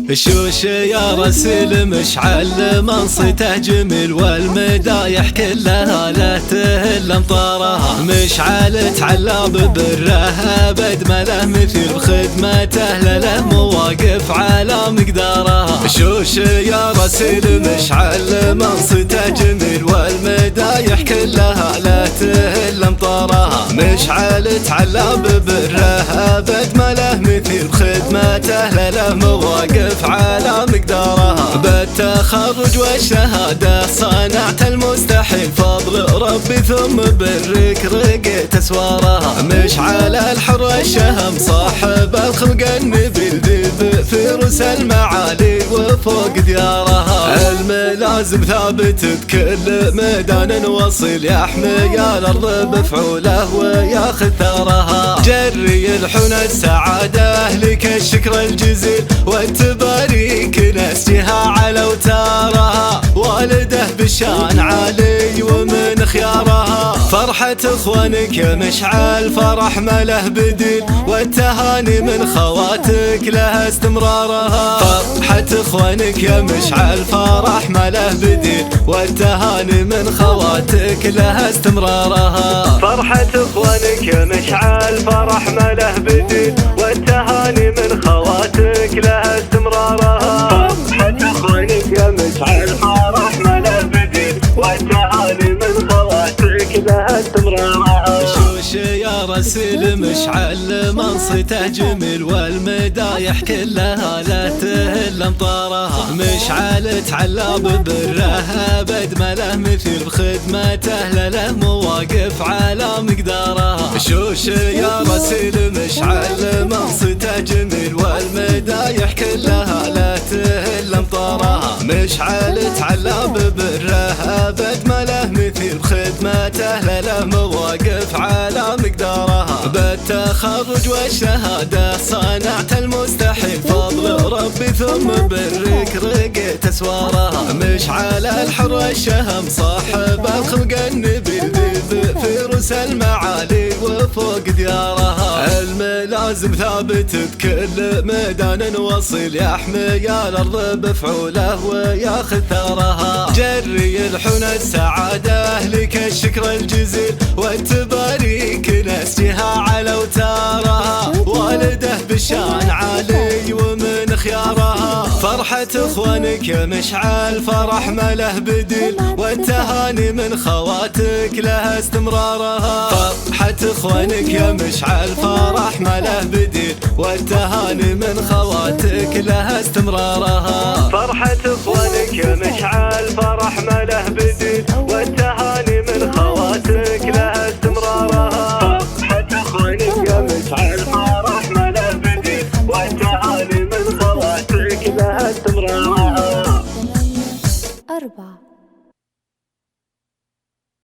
الشوش يا رسل مشعل منصته جميل، والمدايح كلها لا تهل امطارها. مشعل تعلى ببره بدمله مثيل، بخدمته له مواقف على مقدارها. الشوش يا رسل مشعل منصته جميل، والمدايح كلها لا تهل امطارها. مشعل تعلى ببره بدمله مثيل، بخدمته له مواقف على مقدارها. بالتخرج والشهادة صنعت المستحيل، فضل ربي ثم برك رقيت اسوارها. مشعل الحر الشهم صاحب الخلق النبيل، ذي بفرس المعالي وفوق ديارها. الملازم ثابت بكل ميدان وصيل، يحمي الارض بفعوله وياخذ ثارها. جري الحون السعادة لك الشكر الجزيل، والتباريك نسجها على اوتارها. والده بالشان عالي ومن خيارها، فرحة اخوانك يا مشعل فرح ما له بديل، والتهاني من خواتك لها استمرارها. فرحة اخوانك يا مشعل فرح ما له بديل، والتهاني من خواتك لها استمرارها. فرحة اخوانك يا مشعل فرح ما له بديل، والتهاني من خواتك لها استمرارها. فرحة اخوانك يا مشعل فرح ما له بديل، والتهاني من خواتك لها استمرارها. شوش يا رسل مشعل منصته جميل، والمدايح كلها لا تهل امطارها. مشعل تعلى ببره بدمله مثيل، بخدمته له مواقف على مقدارها. شوش يا رسل مشعل منصته جميل، والمدايح كلها لا تهل امطارها. مشعل تعلى ببره بدمله مثيل، بخدمته له مواقف على مقدارها. بالتخرج والشهادة صنعت المستحيل، فضل ربي ثم برك رقيت اسوارها. مشعل الحر الشهم صاحب الخلق النبيل، ذي بفرس المعالي وفوق ديارها. الملازم ثابت بكل ميدان وصيل، يحمي الارض بفعوله وياخذ ثارها. جري الحون السعادة لك الشكر الجزيل، والتباريك نسجها على اوتارها. والده بالشان عالي ومن خيارها، فرحة اخوانك يا مشعل فرح ما له بديل، والتهاني من خواتك لها استمرارها. فرحة اخوانك يا مشعل فرح ما له بديل، والتهاني من خواتك لها استمرارها. فرحة اخوانك يا مشعل فرح ما له بديل، والتهاني من خواتك لها استمرارها. فرحة اخوانك يا مشعل فرح ما له بديل، والتهاني من خواتك لها استمرارها. 4